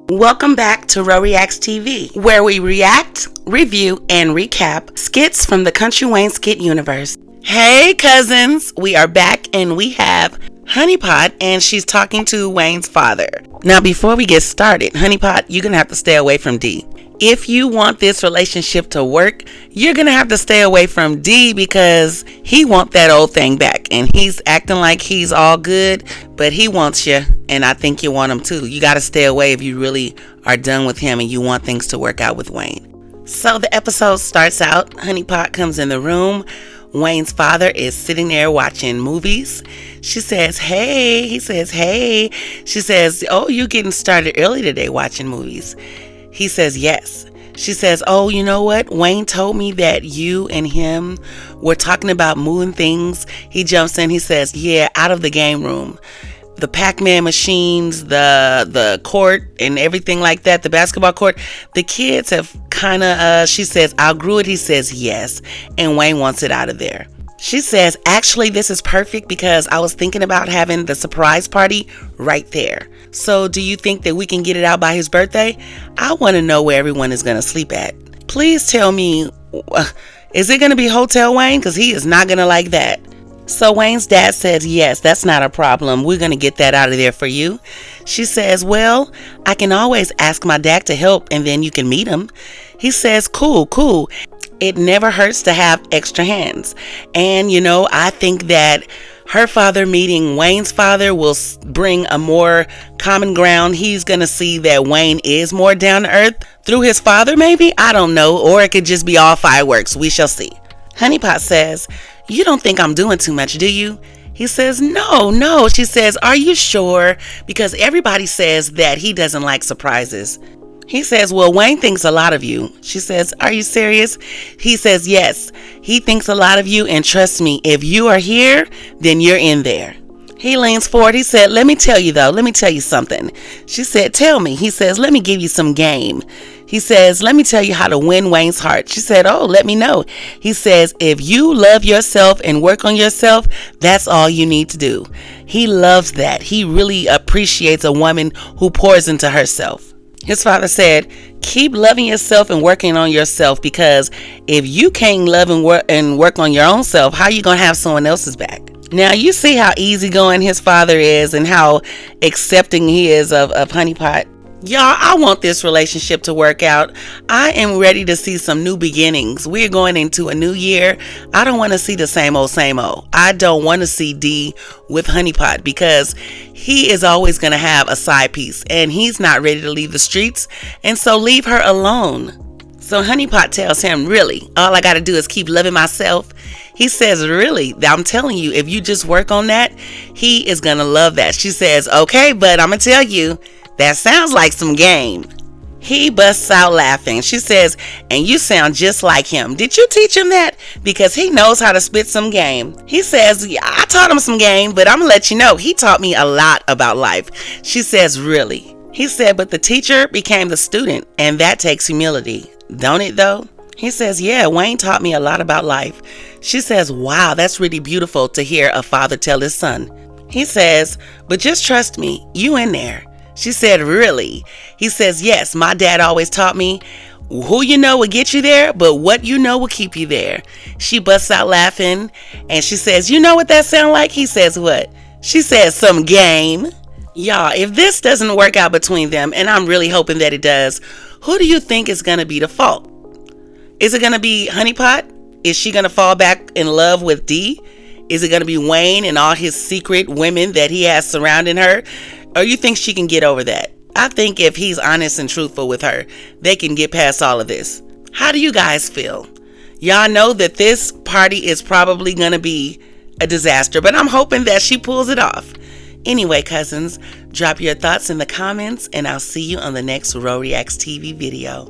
Welcome back to Ro Reacts TV, where we react, review, and recap skits from the Country Wayne skit universe. Hey cousins, we are back and we have Honeypot and she's talking to Wayne's father. Now before we get started, Honeypot, you're going to have to stay away from D. If you want this relationship to work, you're going to have to stay away from D because he wants that old thing back and he's acting like he's all good, but he wants you and I think you want him too. You got to stay away if you really are done with him and you want things to work out with Wayne. So the episode starts out, Honeypot comes in the room. Wayne's father is sitting there watching movies. She says, hey. He says, hey. She says, oh, you getting started early today watching movies. He says, yes. She says, oh, you know what? Wayne told me that you and him were talking about moving things. He jumps in. He says, yeah, out of the game room. The Pac-Man machines, the court and everything like that, the basketball court, the kids have kind of, she says, outgrew it. He says, yes. And Wayne wants it out of there. She says, actually, this is perfect because I was thinking about having the surprise party right there. So do you think that we can get it out by his birthday? I want to know where everyone is going to sleep at. Please tell me, is it going to be Hotel Wayne? Because he is not going to like that. So Wayne's dad says, yes, that's not a problem. We're going to get that out of there for you. She says, well, I can always ask my dad to help and then you can meet him. He says, cool. It never hurts to have extra hands. And, you know, I think that her father meeting Wayne's father will bring a more common ground. He's going to see that Wayne is more down to earth through his father, maybe. I don't know. Or it could just be all fireworks. We shall see. Honeypot says, you don't think I'm doing too much, do you? He says, no. She says, are you sure? Because everybody says that he doesn't like surprises. He says, well, Wayne thinks a lot of you. She says, are you serious? He says, yes, he thinks a lot of you. And trust me, if you are here, then you're in there. He leans forward. He said, let me tell you something. She said, tell me. He says, let me give you some game. He says, let me tell you how to win Wayne's heart. She said, oh, let me know. He says, if you love yourself and work on yourself, that's all you need to do. He loves that. He really appreciates a woman who pours into herself. His father said, keep loving yourself and working on yourself, because if you can't love and work on your own self, how are you going to have someone else's back? Now, you see how easygoing his father is and how accepting he is of Honeypot. Y'all, I want this relationship to work out. I am ready to see some new beginnings. We're going into a new year. I don't want to see the same old. I don't want to see D with Honeypot because he is always going to have a side piece and he's not ready to leave the streets. And so leave her alone. So Honeypot tells him, really, all I got to do is keep loving myself. He says, really, I'm telling you, if you just work on that, he is going to love that. She says, okay, but I'm going to tell you, that sounds like some game. He busts out laughing. She says, and you sound just like him. Did you teach him that? Because he knows how to spit some game. He says, yeah, I taught him some game, but I'm going to let you know, he taught me a lot about life. She says, really? He said, but the teacher became the student, and that takes humility. Don't it though? He says, yeah, Wayne taught me a lot about life. She says, wow, that's really beautiful to hear a father tell his son. He says, but just trust me, you in there. She said, really? He says, yes, my dad always taught me who you know will get you there, but what you know will keep you there. She busts out laughing and she says, you know what that sound like? He says, what? She says, some game. Y'all, if this doesn't work out between them, and I'm really hoping that it does, who do you think is going to be the fault? Is it going to be Honeypot? Is she going to fall back in love with D? Is it going to be Wayne and all his secret women that he has surrounding her? Or you think she can get over that? I think if he's honest and truthful with her, they can get past all of this. How do you guys feel? Y'all know that this party is probably going to be a disaster, but I'm hoping that she pulls it off. Anyway, cousins, drop your thoughts in the comments and I'll see you on the next Ro Reacts TV video.